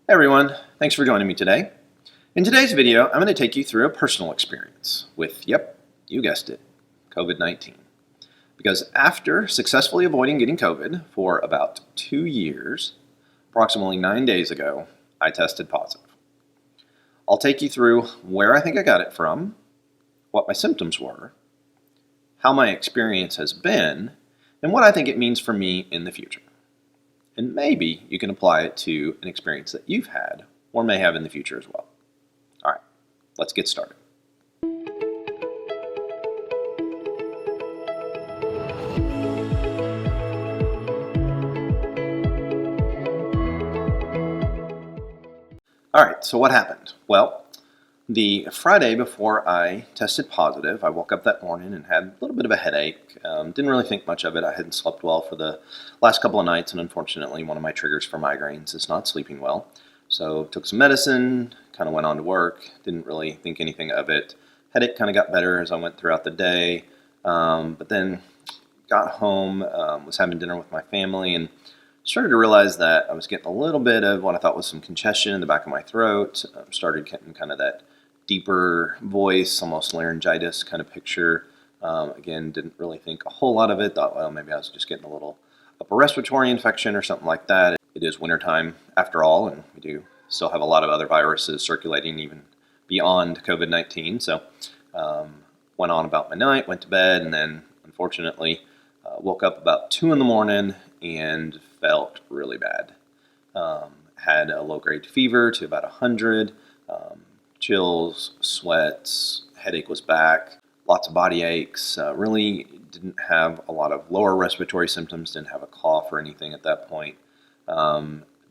Hey everyone, thanks for joining me today. In today's video, I'm going to take you through a personal experience with, yep, you guessed it, COVID-19. Because after successfully avoiding getting COVID for about 2 years, approximately 9 days ago, I tested positive. I'll take you through where I think I got it from, what my symptoms were, how my experience has been, and what I think it means for me in the future. And maybe you can apply it to an experience that you've had or may have in the future as well. All right, let's get started. All right, so what happened? Well, the Friday before I tested positive, I woke up that morning and had a little bit of a headache. Didn't really think much of it. I hadn't slept well for the last couple of nights, and unfortunately, one of my triggers for migraines is not sleeping well. So took some medicine, kind of went on to work, didn't really think anything of it. Headache kind of got better as I went throughout the day, but then got home, was having dinner with my family, and started to realize that I was getting a little bit of what I thought was some congestion in the back of my throat. Started getting kind of that deeper voice, almost laryngitis kind of picture. Again, didn't really think a whole lot of it. Thought, well, maybe I was just getting a little upper respiratory infection or something like that. It is wintertime after all, and we do still have a lot of other viruses circulating even beyond COVID-19. So went on about my night, went to bed, and then unfortunately woke up about 2 in the morning and felt really bad. Had a low-grade fever to about 100. Chills, sweats, headache was back, lots of body aches, really didn't have a lot of lower respiratory symptoms, didn't have a cough or anything at that point.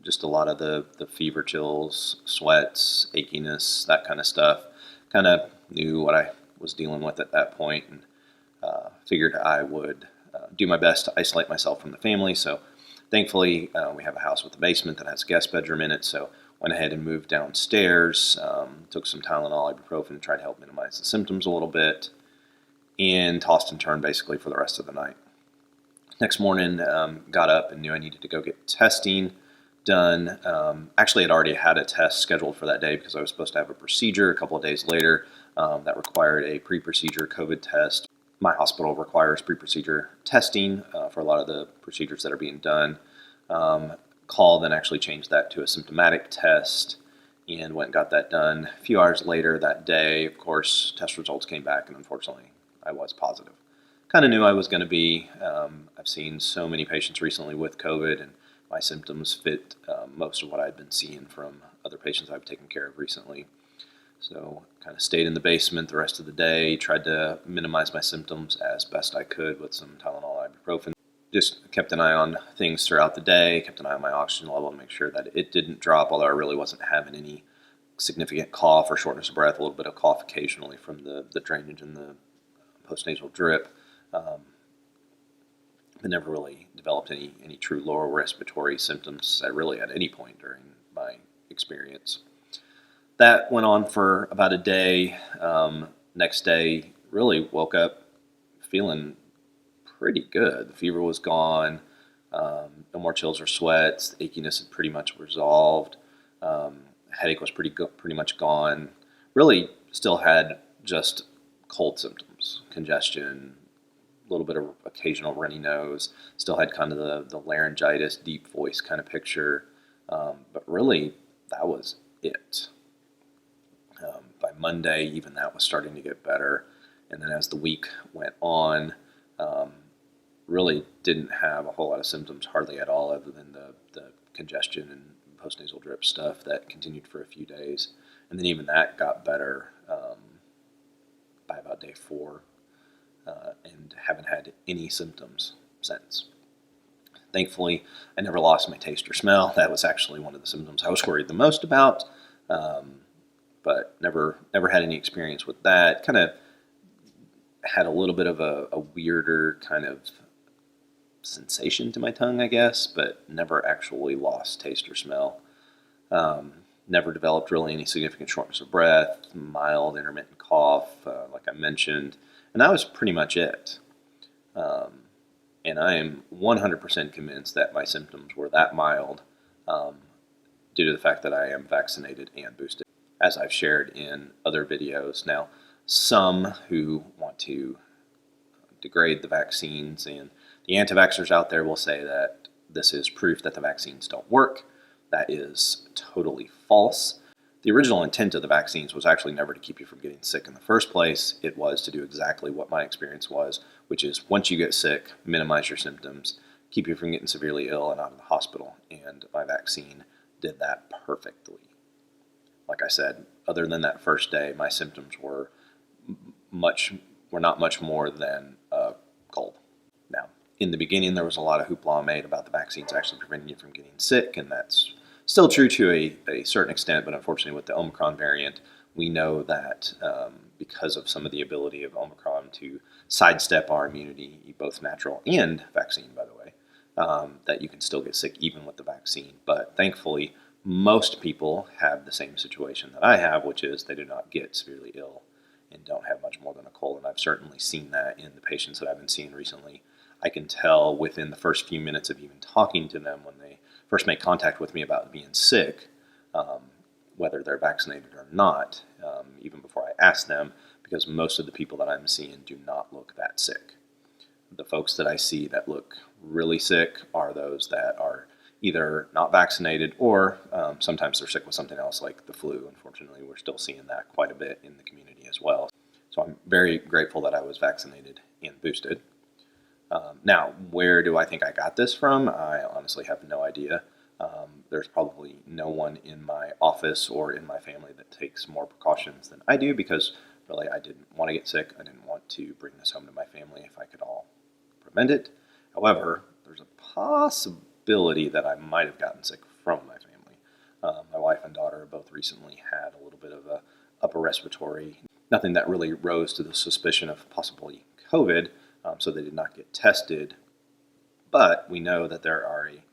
Just a lot of the fever, chills, sweats, achiness, that kind of stuff. Kind of knew what I was dealing with at that point, and figured I would do my best to isolate myself from the family. So thankfully, we have a house with a basement that has a guest bedroom in it, so went ahead and moved downstairs, took some Tylenol, ibuprofen, tried to help minimize the symptoms a little bit, and tossed and turned basically for the rest of the night. Next morning, got up and knew I needed to go get testing done. Actually, I'd already had a test scheduled for that day because I was supposed to have a procedure a couple of days later that required a pre-procedure COVID test. My hospital requires pre-procedure testing for a lot of the procedures that are being done. Called and actually changed that to a symptomatic test and went and got that done. A few hours later that day, of course, test results came back, and unfortunately, I was positive. Kind of knew I was going to be. I've seen so many patients recently with COVID, and my symptoms fit most of what I've been seeing from other patients I've taken care of recently. So kind of stayed in the basement the rest of the day, tried to minimize my symptoms as best I could with some Tylenol, ibuprofen. Just kept an eye on things throughout the day, kept an eye on my oxygen level to make sure that it didn't drop, although I really wasn't having any significant cough or shortness of breath, a little bit of cough occasionally from the drainage and the postnasal drip. But never really developed any true lower respiratory symptoms really at any point during my experience. That went on for about a day. Next day, really woke up feeling pretty good. The fever was gone. No more chills or sweats. The achiness had pretty much resolved. Headache was pretty much gone. Really still had just cold symptoms, congestion, a little bit of occasional runny nose. Still had kind of the laryngitis, deep voice kind of picture. But really, that was it. By Monday, even that was starting to get better. And then as the week went on, really didn't have a whole lot of symptoms, hardly at all, other than the congestion and postnasal drip stuff that continued for a few days. And then even that got better by about day 4, and haven't had any symptoms since. Thankfully, I never lost my taste or smell. That was actually one of the symptoms I was worried the most about, but never had any experience with that. Kind of had a little bit of a weirder kind of sensation to my tongue, I guess, but never actually lost taste or smell. Never developed really any significant shortness of breath, mild intermittent cough, like I mentioned, and that was pretty much it. And I am 100% convinced that my symptoms were that mild due to the fact that I am vaccinated and boosted, as I've shared in other videos. Now, some who want to degrade the vaccines and the anti-vaxxers out there will say that this is proof that the vaccines don't work. That is totally false. The original intent of the vaccines was actually never to keep you from getting sick in the first place. It was to do exactly what my experience was, which is once you get sick, minimize your symptoms, keep you from getting severely ill and out of the hospital. And my vaccine did that perfectly. Like I said, other than that first day, my symptoms were not much more than a cold. Now, in the beginning, there was a lot of hoopla made about the vaccines actually preventing you from getting sick, and that's still true to a certain extent, but unfortunately with the Omicron variant, we know that because of some of the ability of Omicron to sidestep our immunity, both natural and vaccine, by the way, that you can still get sick even with the vaccine. But thankfully, most people have the same situation that I have, which is they do not get severely ill and don't have much more than a cold. And I've certainly seen that in the patients that I've been seeing recently. I can tell within the first few minutes of even talking to them when they first make contact with me about being sick, whether they're vaccinated or not, even before I ask them, because most of the people that I'm seeing do not look that sick. The folks that I see that look really sick are those that are either not vaccinated or sometimes they're sick with something else like the flu. Unfortunately, we're still seeing that quite a bit in the community as well. So I'm very grateful that I was vaccinated and boosted. Now, where do I think I got this from? I honestly have no idea. There's probably no one in my office or in my family that takes more precautions than I do because really I didn't want to get sick. I didn't want to bring this home to my family if I could all prevent it. However, there's a possibility that I might have gotten sick from my family. My wife and daughter both recently had a little bit of a upper respiratory, nothing that really rose to the suspicion of possibly COVID, so they did not get tested. But we know that there are a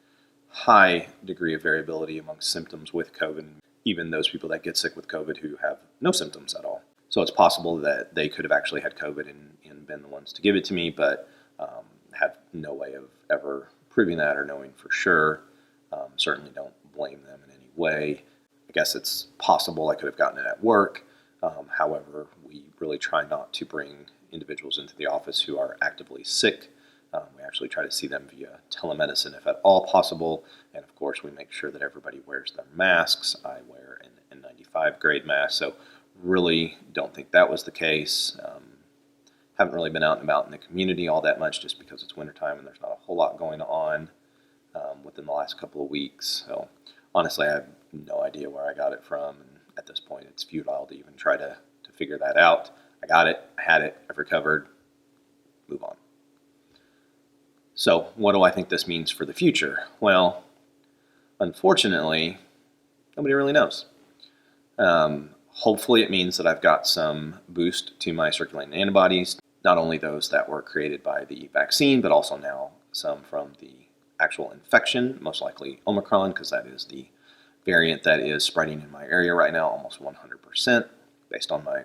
high degree of variability amongst symptoms with COVID, even those people that get sick with COVID who have no symptoms at all. So it's possible that they could have actually had COVID and been the ones to give it to me, but have no way of ever proving that or knowing for sure. Certainly don't blame them in any way. I guess it's possible I could have gotten it at work. However, we really try not to bring individuals into the office who are actively sick. We actually try to see them via telemedicine if at all possible. And of course, we make sure that everybody wears their masks. I wear an N95 grade mask, so really don't think that was the case. Haven't really been out and about in the community all that much just because it's wintertime and there's not a whole lot going on within the last couple of weeks. So honestly, I have no idea where I got it from. And at this point, it's futile to even try to figure that out. I got it, I had it, I've recovered, move on. So what do I think this means for the future? Well, unfortunately, nobody really knows. Hopefully it means that I've got some boost to my circulating antibodies, not only those that were created by the vaccine, but also now some from the actual infection, most likely Omicron, because that is the variant that is spreading in my area right now, almost 100%, based on my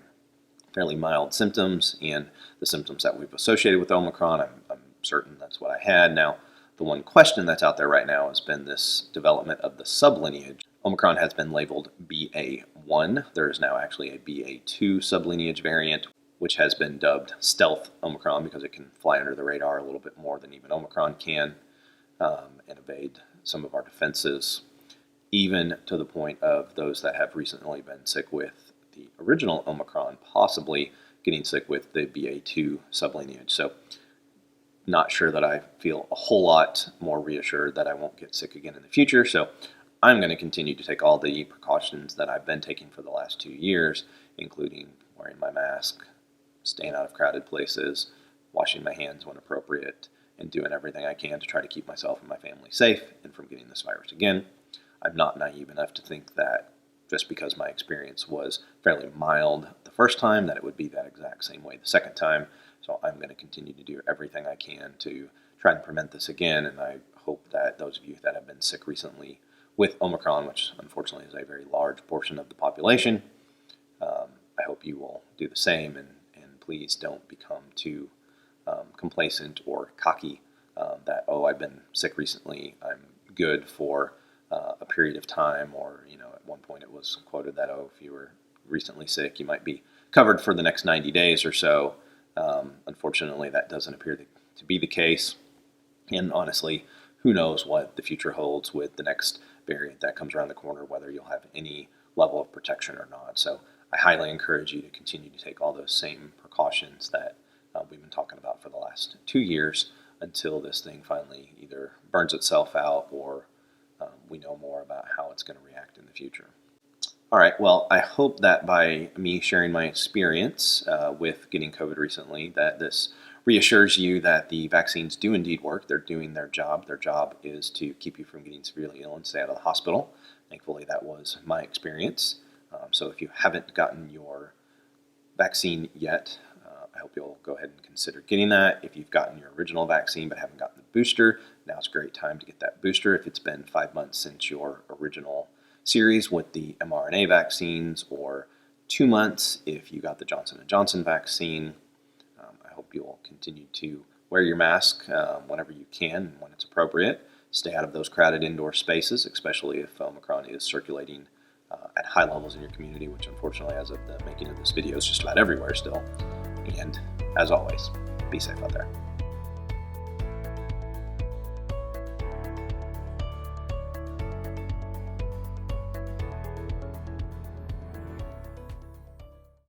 fairly mild symptoms and the symptoms that we've associated with Omicron. I'm certain that's what I had. Now, the one question that's out there right now has been this development of the sublineage. Omicron has been labeled BA1. There is now actually a BA2 sublineage variant, which has been dubbed stealth Omicron because it can fly under the radar a little bit more than even Omicron can and evade some of our defenses, even to the point of those that have recently been sick with the original Omicron, possibly getting sick with the BA2 sublineage. So not sure that I feel a whole lot more reassured that I won't get sick again in the future. So I'm going to continue to take all the precautions that I've been taking for the last 2 years, including wearing my mask, staying out of crowded places, washing my hands when appropriate, and doing everything I can to try to keep myself and my family safe and from getting this virus again. I'm not naive enough to think that just because my experience was fairly mild the first time, that it would be that exact same way the second time. So I'm going to continue to do everything I can to try and prevent this again, and I hope that those of you that have been sick recently with Omicron, which unfortunately is a very large portion of the population, I hope you will do the same, and please don't become too complacent or cocky that, oh, I've been sick recently, I'm good for a period of time, or at one point it was quoted that if you were recently sick, you might be covered for the next 90 days or so. Unfortunately, that doesn't appear to be the case. And honestly, who knows what the future holds with the next variant that comes around the corner, whether you'll have any level of protection or not. So I highly encourage you to continue to take all those same precautions that we've been talking about for the last 2 years until this thing finally either burns itself out or we know more about how it's going to react in the future. All right, well, I hope that by me sharing my experience with getting COVID recently, that this reassures you that the vaccines do indeed work. They're doing their job. Their job is to keep you from getting severely ill and stay out of the hospital. Thankfully, that was my experience. So if you haven't gotten your vaccine yet, I hope you'll go ahead and consider getting that. If you've gotten your original vaccine but haven't gotten the booster, now's a great time to get that booster. If it's been 5 months since your original series with the mRNA vaccines, or 2 months if you got the Johnson & Johnson vaccine. I hope you'll continue to wear your mask whenever you can and when it's appropriate. Stay out of those crowded indoor spaces, especially if Omicron is circulating at high levels in your community, which unfortunately, as of the making of this video, is just about everywhere still. And as always, be safe out there.